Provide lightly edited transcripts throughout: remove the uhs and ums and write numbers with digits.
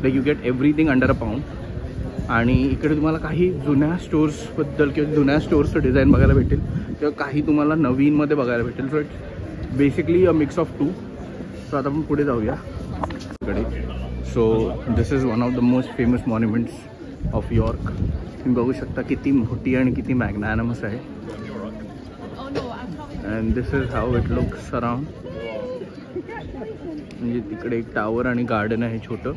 Like you get everything under a pound. आणि इकडे तुम्हाला काही जुन्या स्टोर्सबद्दल किंवा जुन्या स्टोर्सचं डिझाईन बघायला भेटेल किंवा काही तुम्हाला नवीनमध्ये बघायला भेटेल. So it's basically a mix of two. So आता आपण पुढे जाऊया इकडे. So this is one of the most famous monuments of York. तुम्ही बघू शकता किती मोठी आणि किती मॅग्नॅनमस आहे. And this is how it looks around. म्हणजे तिकडे एक टावर आणि गार्डन आहे छोटं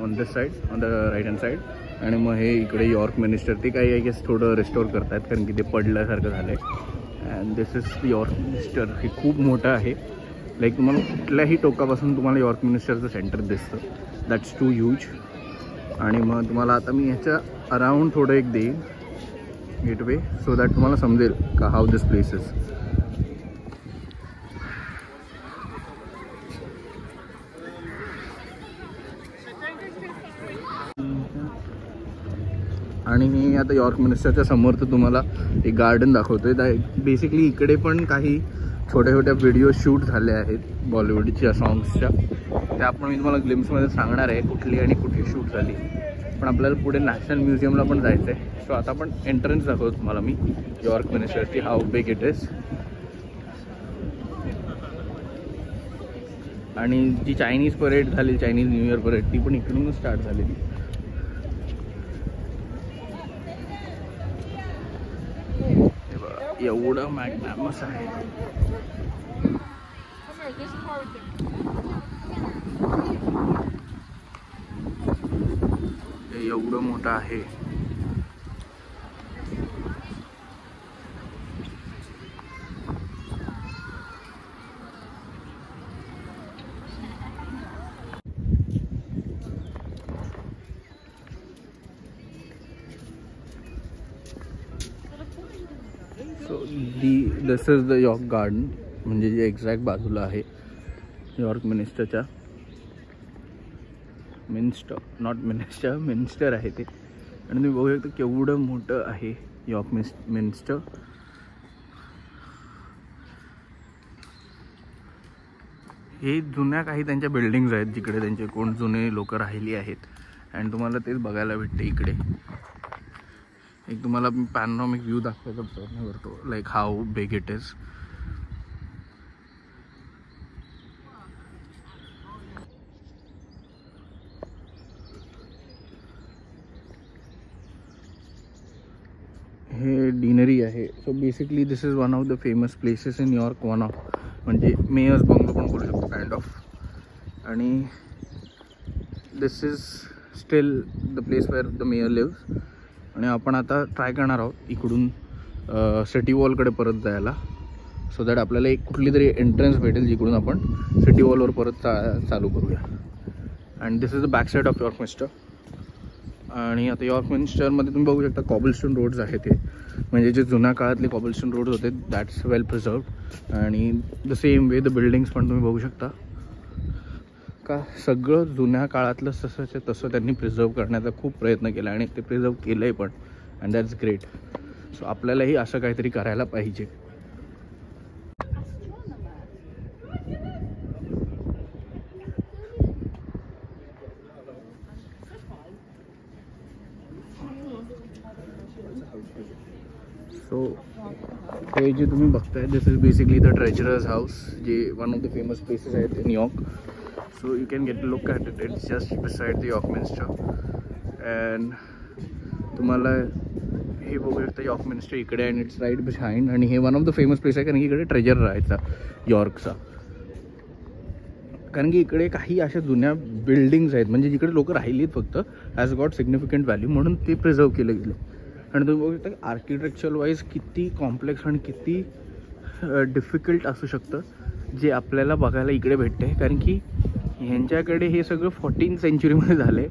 on this side, on the right hand side. आणि मग हे इकडे यॉर्क मिनिस्टर, ते काही आय गेस थोडं रिस्टोर करत आहेत कारण की ते पडल्यासारखं झालं आहे. And this is York Minster. हे खूप मोठं आहे. लाईक तुम्हाला कुठल्याही टोकापासून तुम्हाला यॉर्क मिनिस्टरचं सेंटर दिसतं. That's too huge. आणि मग तुम्हाला आता मी ह्याच्या अराउंड थोडं एक देईन गेटवे, सो दॅट तुम्हाला समजेल का हाऊ दिस प्लेस इज. आणि मी आता यॉर्क मिनिस्टरच्या समोर तर तुम्हाला एक गार्डन दाखवतोय. बेसिकली इकडे पण काही छोट्या छोट्या व्हिडिओ शूट झाले आहेत बॉलिवूडच्या सॉंग्सच्या. त्या पण मी तुम्हाला ग्लिम्समध्ये सांगणार आहे कुठली आणि कुठे शूट झाली. पण आपल्याला पुढे नॅशनल म्युझियमला पण जायचं आहे. सो आता आपण एंट्रन्स दाखवतो तुम्हाला मी यॉर्क मिनिस्टरची, हाऊ बिग इट इज. आणि जी चायनीज परेड झाली, चायनीज न्यू इयर परेड, ती पण इकडूनच स्टार्ट झालेली. एवढं मॅग्नॅमस आहे. एवढं मोठं आहे. So this is the York garden, म्हणजे जे एक्झॅक्ट बाजूला आहे यॉर्क मिनिस्टरच्या. मिनिस्टर आहे ते. आणि तुम्ही बघू शकता केवढं मोठं आहे यॉर्क मिनिस्टर. हे जुन्या काही त्यांच्या बिल्डिंग्स आहेत जिकडे त्यांचे कोण जुने लोक राहिली आहेत. अँड तुम्हाला तेच बघायला भेटते इकडे. एक तुम्हाला पॅनोरामिक व्ह्यू दाखवायचा प्रयत्न करतो, like how big it is. हे डिनरी आहे. So basically this is one of the famous places in York. One of म्हणजे मेयर्स बंगलो पण बोलू शकतो काइंड ऑफ. आणि this is still the place where the mayor lives. आणि आपण आता ट्राय करणार आहोत इकडून सिटी वॉलकडे परत जायला, सो दॅट आपल्याला एक कुठली तरी एंट्रन्स भेटेल जिकडून आपण सिटी वॉलवर परत चालू करूया. And this is the back side of York minister. आणि आता यॉर्क मिनिस्टरमध्ये तुम्ही बघू शकता कॉबलस्टोन रोड्स आहेत. ते म्हणजे जे जुन्या काळातले कॉबलस्टोन रोड्स होते, दॅट्स वेल प्रिझर्व्ड. आणि the same way the buildings पण तुम्ही बघू शकता का सगळं जुन्या काळातलं तसंच तसं त्यांनी प्रिझर्व करण्याचा खूप प्रयत्न केला आणि ते प्रिझर्व केलं आहे पण. And that's great. सो आपल्यालाही असं काहीतरी करायला पाहिजे. सो हे जे तुम्ही बघताय this is basically the treasurer's house, जे one of the famous places आहेत in York. So you can get a look at it. It's just beside the York Minster. And तुम्हाला हे बघू शकता यॉर्क मिनिस्टर इकडे आणि इट्स राईट बिहाइंड. आणि हे one of the famous place आहे कारण की इकडे ट्रेजर राहायचा यॉर्कचा. कारण की इकडे काही अशा जुन्या बिल्डिंग्स आहेत म्हणजे जिकडे लोक राहिली आहेत फक्त, हॅज गॉट सिग्निफिकंट व्हॅल्यू म्हणून ते प्रिझर्व केलं गेलं. आणि तुम्ही बघू शकता आर्किटेक्चर वाईज किती कॉम्प्लेक्स आणि किती डिफिकल्ट असू शकतं जे आपल्याला बघायला इकडे भेटते. कारण की ह्यांच्याकडे हे सगळं 14th सेंचुरीमध्ये झालं आहे,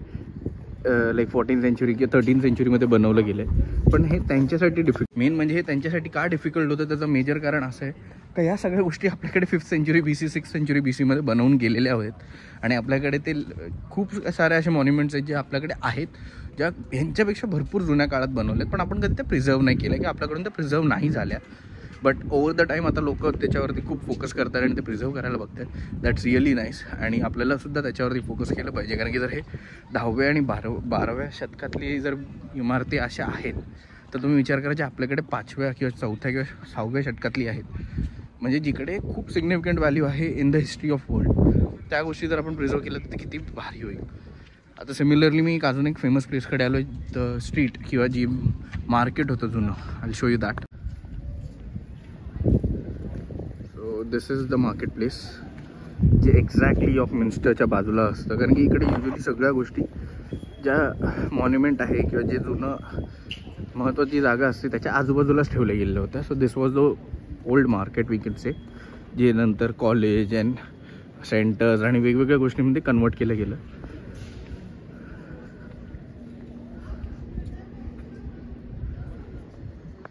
लाईक 14th सेंचुरी किंवा 13th सेंचुरीमध्ये बनवलं गेलं आहे. पण हे त्यांच्यासाठी मेन म्हणजे हे त्यांच्यासाठी का डिफिकल्ट होतं त्याचं मेजर कारण असं आहे का या सगळ्या गोष्टी आपल्याकडे 5th century BC 6th century BCमध्ये बनवून गेलेल्या आहेत. आणि आपल्याकडे ते खूप सारे असे मॉन्युमेंट्स आहेत जे आपल्याकडे आहेत ज्या ह्यांच्यापेक्षा भरपूर जुन्या काळात बनवलेत, पण आपण कधी त्या प्रिझर्व नाही केल्या की आपल्याकडून त्या प्रिझर्व नाही झाल्या. बट ओव्हर द टाईम आता लोक त्याच्यावरती खूप फोकस करतात आणि ते प्रिझर्व करायला बघतात. That's really nice. आणि आपल्यालासुद्धा त्याच्यावरती फोकस केलं पाहिजे, कारण की जर हे 10व्या आणि 12व्या शतकातली जर इमारती अशा आहेत तर तुम्ही विचार करा जे आपल्याकडे 5व्या किंवा 4थ्या किंवा 6व्या शतकातली आहेत, म्हणजे जिकडे खूप सिग्निफिकंट व्हॅल्यू आहे in the history of world, त्या गोष्टी जर आपण प्रिझर्व केलं तर ते किती भारी होईल. आता सिमिलरली मी अजून एक फेमस प्लेसकडे आलो आहे, द स्ट्रीट किंवा जी मार्केट होतं जुनं. I show you that. So this is the market place, जे एक्झॅक्टली ऑफ मिन्स्टरच्या बाजूला असतं, कारण की इकडे युजली सगळ्या गोष्टी ज्या मॉन्युमेंट आहे किंवा जे जुनं महत्त्वाची जागा असते त्याच्या आजूबाजूलाच ठेवल्या गेलेल्या होत्या. So this was the old market we can say, जे नंतर कॉलेज अँड सेंटर्स आणि वेगवेगळ्या गोष्टींमध्ये कन्वर्ट केलं गेलं.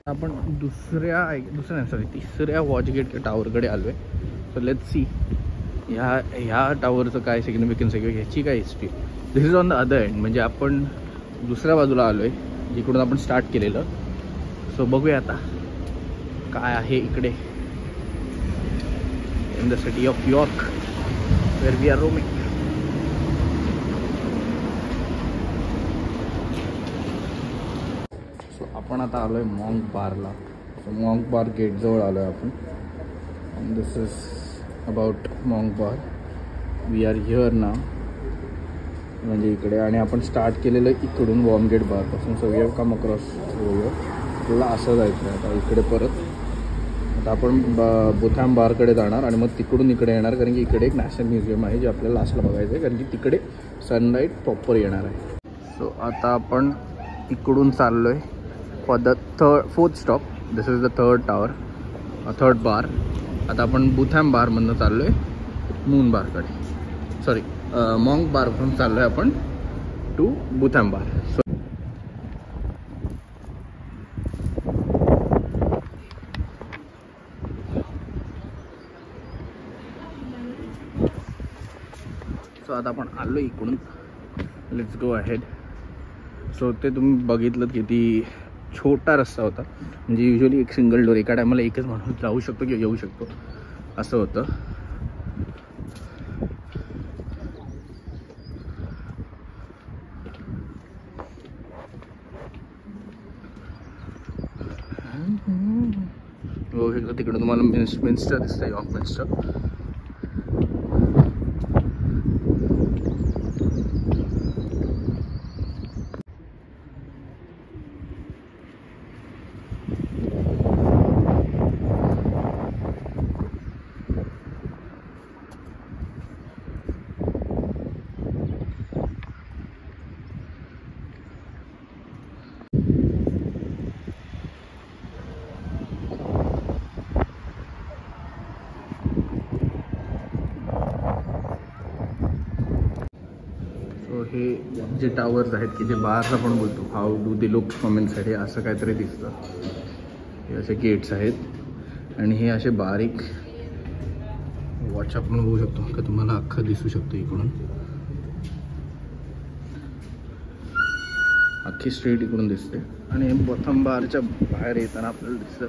आपण तिसऱ्या वॉचगेट टावरकडे आलो आहे. सो लेट्स सी ह्या टावरचं काय सिग्निफिकन्स आहे किंवा ह्याची काय history. This is on the other end, म्हणजे आपण दुसऱ्या बाजूला आलो आहे जिकडून आपण स्टार्ट केलेलं. सो बघूया आता काय आहे इकडे in the city of York where we are roaming. So आपण आता आलो आहे मॉन्क बारला. सो मॉन्क बार गेटजवळ आलो आहे आपण. And this is about Monk Bar. We are here ना, म्हणजे इकडे. आणि आपण स्टार्ट केलेलं इकडून वॉर्म गेट बारपासून. So we have come across over. तुला असं जायचं आहे आता इकडे परत. आता आपण बोथॅम बारकडे जाणार आणि मग तिकडून इकडे येणार, कारण की इकडे एक नॅशनल म्युझियम आहे जे आपल्याला लास्टला बघायचं आहे, कारण की तिकडे सनलाईट प्रॉपर येणार आहे. सो आता आपण इकडून चाललो आहे for the fourth stop. This is the third bar. आता आपण बुथॅम बारमधनं चाललो आहे मून बारकडे. सॉरी, मॉन्क बारवरून चाललो आहे आपण टू बुथॅम बार. सो आता आपण आलो इकडून. Let's go ahead. सो ते तुम्ही बघितलं किती छोटा रस्ता होता, म्हणजे युजली एक सिंगल डोर, एका टायमाला एकच माणूस जाऊ शकतो किंवा येऊ शकतो असं होतं. हो, एकदा तिकडं तुम्हाला मिन्स्टर दिसतंय, यॉर्क मिन्स्टर. हे जे टावर्स आहेत की जे बार्स आपण बोलतो, how do they look from inside, हे असं काहीतरी दिसतं. हे असे गेट्स आहेत आणि हे असे बारीक वॉच आपण बघू शकतो का, तुम्हाला अख्खं दिसू शकतो इकडून. अख्खी स्ट्रीट इकडून दिसते. आणि बोथम बारच्या बाहेर येताना आपल्याला दिसतं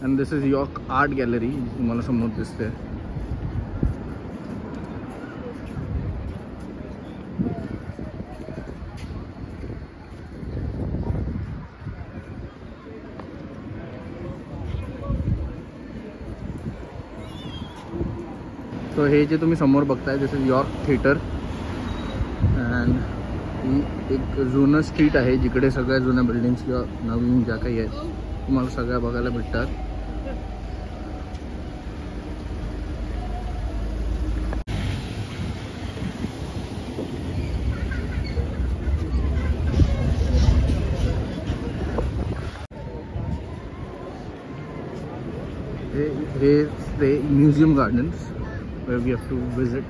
and this is York Art Gallery. तुम्हाला समोर दिसते. सो हे जे तुम्ही समोर बघताय this is York Theatre. And ही एक जुनं स्ट्रीट आहे जिकडे सगळ्या जुन्या बिल्डिंग्स किंवा नवीन ज्या काही आहेत तुम्हाला सगळ्या बघायला भेटतात. हे ते museum gardens where we have to visit.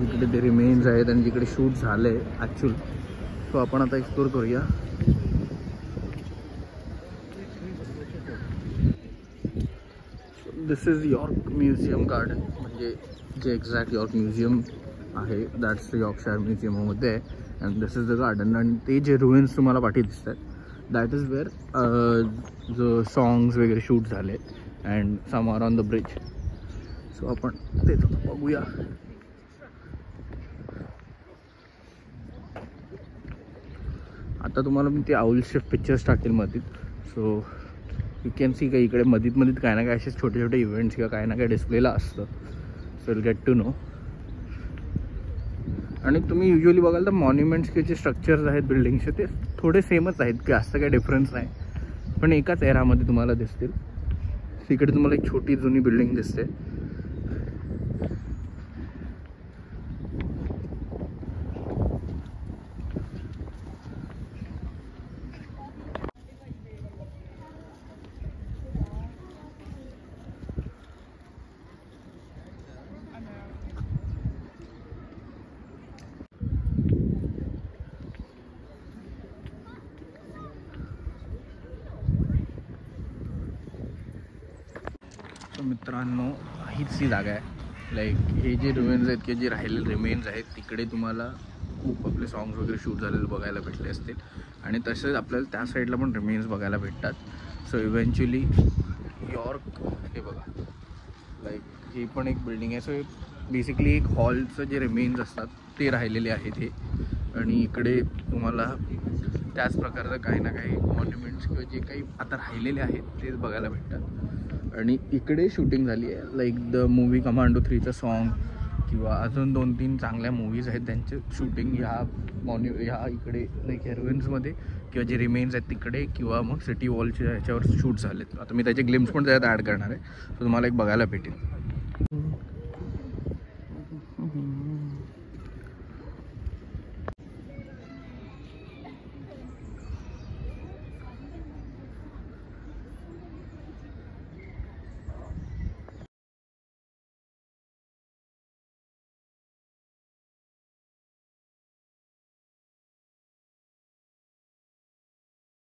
जिकडे ते रिमेन्स आहेत आणि जिकडे शूट झाले ॲक्च्युअल. सो आपण आता एक्सप्लोर करूया. This is York Museum Garden, म्हणजे जे एक्झॅक्ट यॉर्क म्युझियम आहे दॅट्स द यॉर्कशायर म्युझियममध्ये आहे. And this is the garden. आणि ते जे रुइन्स तुम्हाला पाठी दिसत आहेत दॅट इज वेअर जो सॉंग्स वगैरे शूट झाले and some are on the bridge. So आपण ते बघूया. आता तुम्हाला मी ते आउलचे पिक्चर्स टाकेल मधीत. सो यू कॅन सी का इकडे मधीत काय ना काय असे छोटे छोटे इव्हेंट्स किंवा काय ना काय डिस्प्लेला असतं. So will get to know. आणि तुम्ही युजली बघाल तर मॉन्युमेंट्सचे जे स्ट्रक्चर्स आहेत बिल्डिंगचे ते थोडे सेमच आहेत, की जास्त काही डिफरन्स नाही, पण एकाच एरामध्ये तुम्हाला दिसतील. इकडे तुम्हाला एक छोटी जुनी बिल्डिंग दिसते. मित्रांनो हीच ती जागा आहे. लाईक हे जे रुइन्स आहेत किंवा जे राहिलेले रिमेन्स आहेत तिकडे तुम्हाला खूप आपले सॉंग्स वगैरे शूट झालेले बघायला भेटले असतील. आणि तसेच आपल्याला त्या साईडला पण रिमेन्स बघायला भेटतात. सो इव्हेंच्युअली यॉर्क हे बघा, लाईक ही पण एक बिल्डिंग आहे. सो बेसिकली एक हॉलचं जे रिमेन्स असतात ते राहिलेले आहेत हे. आणि इकडे तुम्हाला त्याच प्रकारचं काही ना काही मॉन्युमेंट्स किंवा जे काही आता राहिलेले आहेत तेच बघायला भेटतात. आणि इकडे शूटिंग झाली आहे, लाईक द मूवी कमांडो 3चं सॉन्ग किंवा अजून 2-3 चांगल्या मूवीज आहेत त्यांचे शूटिंग ह्या इकडे लाईक हेरोइन्समध्ये किंवा जे रिमेन्स आहेत तिकडे किंवा मग सिटी वॉलच्या ह्याच्यावर शूट झालेत. आता मी त्याचे ग्लिम्स पण त्याच्यात ॲड करणार आहे, तर तुम्हाला एक बघायला भेटेल.